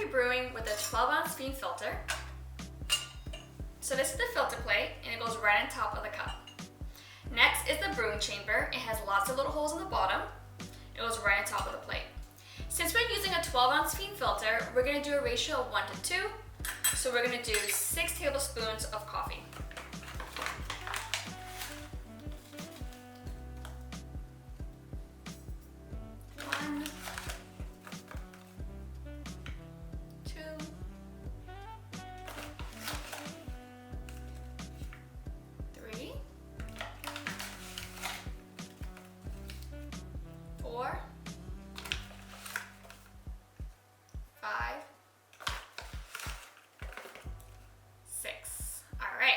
be brewing with a 12-ounce Phin Filter. So this is the filter plate, and it goes right on top of the cup. Next is the brewing chamber. It has lots of little holes in the bottom. It goes right on top of the plate. Since we're using a 12-ounce Phin Filter, we're going to do a ratio of 1 to 2. So we're going to do 6 tablespoons of coffee. One, 2, 3, 4, 5, 6. All right.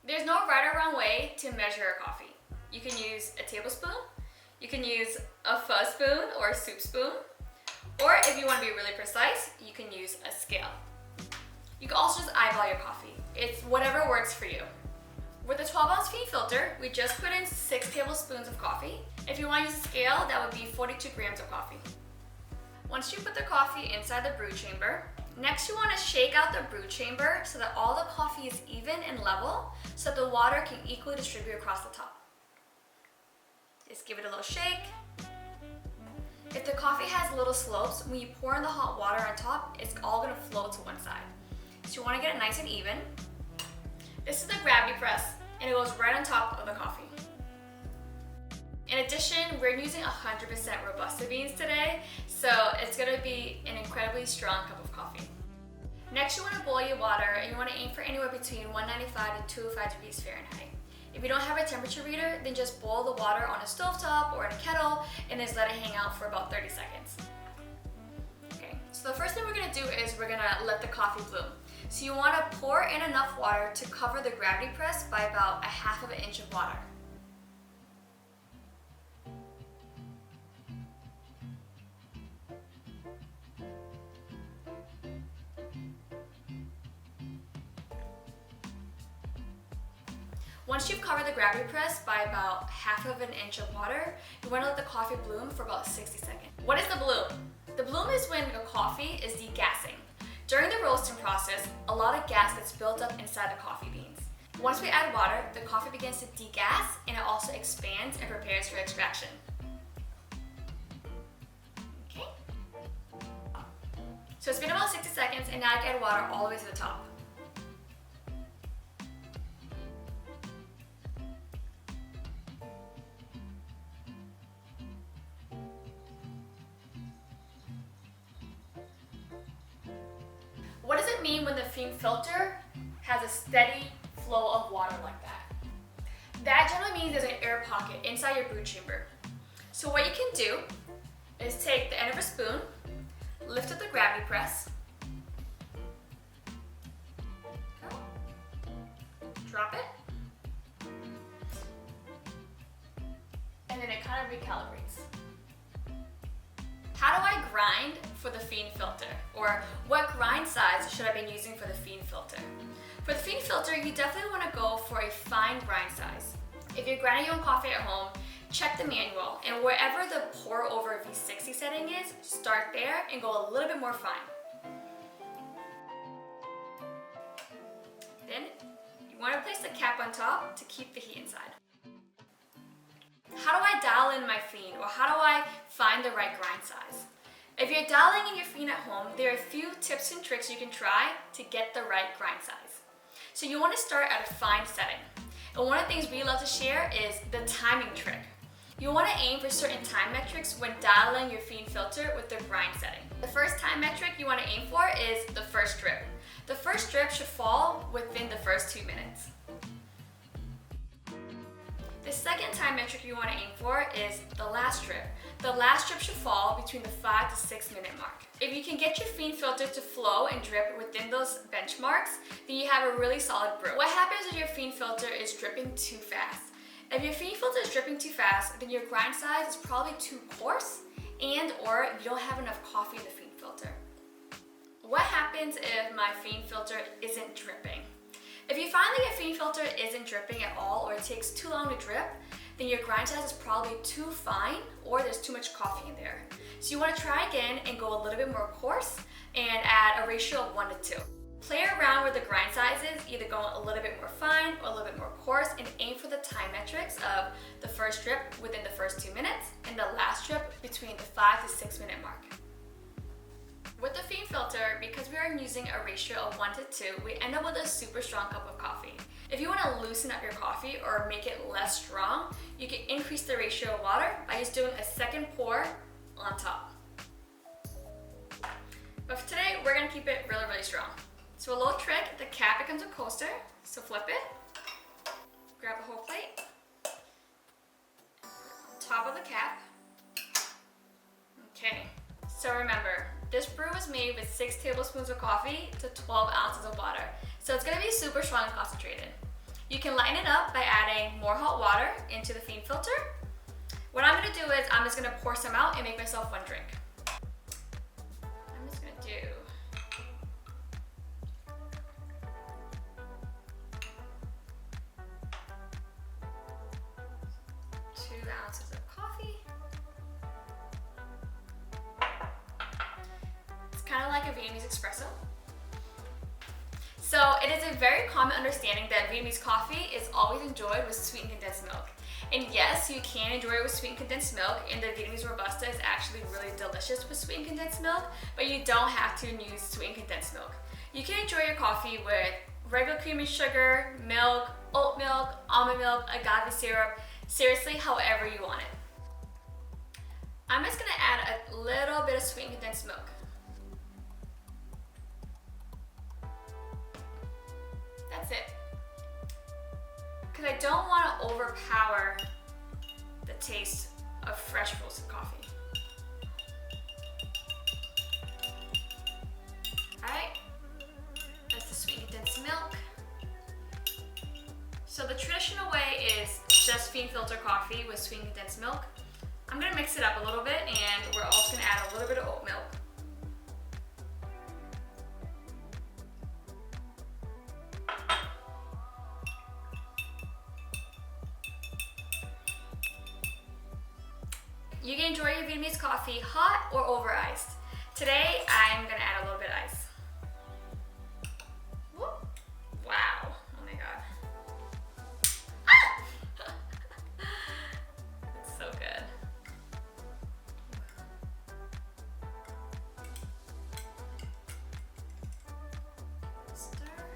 There's no right or wrong way to measure a coffee. You can use a tablespoon, you can use a fuzz spoon or a soup spoon, or if you want to be really precise, you can use a scale. You can also just eyeball your coffee. It's whatever works for you. With a 12-ounce Phin Filter, we just put in 6 tablespoons of coffee. If you want to use a scale, that would be 42 grams of coffee. Once you put the coffee inside the brew chamber, next you want to shake out the brew chamber so that all the coffee is even and level so that the water can equally distribute across the top. Just give it a little shake. If the coffee has little slopes, when you pour in the hot water on top, it's all going to flow to one side. So you want to get it nice and even. This is the gravity press, and it goes right on top of the coffee. In addition, we're using 100% Robusta beans today, so it's going to be an incredibly strong cup of coffee. Next, you want to boil your water, and you want to aim for anywhere between 195 and 205 degrees Fahrenheit. If you don't have a temperature reader, then just boil the water on a stovetop or in a kettle, and just let it hang out for about 30 seconds. Okay, so the first thing we're going to do is we're going to let the coffee bloom. So you want to pour in enough water to cover the gravity press by about 1/2 inch of water. Once you've covered the gravity press by about 1/2 inch of water, you want to let the coffee bloom for about 60 seconds. What is the bloom? The bloom is when the coffee is degassing. During the roasting process, a lot of gas gets built up inside the coffee beans. Once we add water, the coffee begins to degas and it also expands and prepares for extraction. Okay. So it's been about 60 seconds and now I can add water all the way to the top. What does it mean when the Phin Filter has a steady flow of water like that? That generally means there's an air pocket inside your brew chamber. So what you can do is take the end of a spoon, lift up the gravity press, drop it, and then it kind of recalibrates. How do I grind for the Phin Filter? Or what grind size should I be using for the Phin Filter? For the Phin Filter, you definitely want to go for a fine grind size. If you're grinding your own coffee at home, check the manual, and wherever the pour over V60 setting is, start there and go a little bit more fine. Then, you want to place the cap on top to keep the heat inside. How do I dial in my Phin, or how do I find the right grind size? If you're dialing in your Phin at home, there are a few tips and tricks you can try to get the right grind size. So you want to start at a fine setting. And one of the things we love to share is the timing trick. You want to aim for certain time metrics when dialing your Phin Filter with the grind setting. The first time metric you want to aim for is the first drip. The first drip should fall within the first 2 minutes. The second time metric you want to aim for is the last drip. The last drip should fall between the 5 to 6 minute mark. If you can get your Phin Filter to flow and drip within those benchmarks, then you have a really solid brew. What happens if your Phin Filter is dripping too fast? If your Phin Filter is dripping too fast, then your grind size is probably too coarse and or you don't have enough coffee in the Phin Filter. What happens if my Phin Filter isn't dripping? If you find that your Phin Filter isn't dripping at all or it takes too long to drip, then your grind size is probably too fine or there's too much coffee in there. So you want to try again and go a little bit more coarse. and add a ratio of 1 to 2. Play around with the grind sizes, either going a little bit more fine or a little bit more coarse, and aim for the time metrics of the first drip within the first 2 minutes and the last drip between the 5 to 6 minute mark. With the Phin Filter, because we are using a ratio of 1 to 2, we end up with a super strong cup of coffee. If you want to loosen up your coffee or make it less strong, you can increase the ratio of water by just doing a second pour on top. But for today, we're going to keep it really, really strong. So a little trick, the cap becomes a coaster, so flip it, grab a whole plate, on top of the cap. Okay, so remember, this brew was made with 6 tablespoons of coffee to 12 ounces of water, so it's going to be super strong and concentrated. You can lighten it up by adding more hot water into the Phin Filter. What I'm going to do is I'm just going to pour some out and make myself one drink. I'm just going to do 2 ounces of coffee. It's kind of like a Vietnamese espresso. So it is a very common understanding that Vietnamese coffee is always enjoyed with sweetened condensed milk. And yes, you can enjoy it with sweetened condensed milk, and the Vietnamese Robusta is actually really delicious with sweetened condensed milk, but you don't have to use sweetened condensed milk. You can enjoy your coffee with regular cream and sugar, milk, oat milk, almond milk, agave syrup, seriously, however you want it. I'm just gonna add a little bit of sweetened condensed milk. That's it. Because I don't want to overpower the taste of fresh roasted coffee. Alright, that's the sweetened condensed milk. So the traditional way is just Phin Filter coffee with sweetened condensed milk. I'm going to mix it up a little bit, and we're also going to add a little bit of oat milk. You can enjoy your Vietnamese coffee hot or over iced. Today, I'm gonna add a little bit of ice. Whoop. Wow, oh my God. Ah! It's so good. Stir.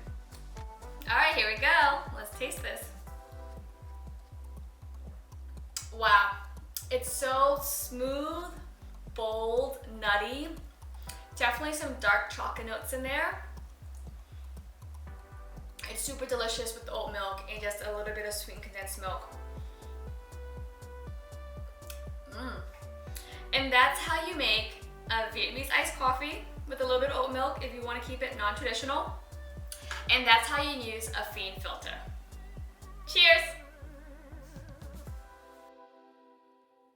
All right, here we go. Let's taste this. Wow. It's so smooth, bold, nutty. Definitely some dark chocolate notes in there. It's super delicious with the oat milk and just a little bit of sweetened condensed milk. And that's how you make a Vietnamese iced coffee with a little bit of oat milk if you want to keep it non-traditional. And that's how you use a Phin Filter. Cheers!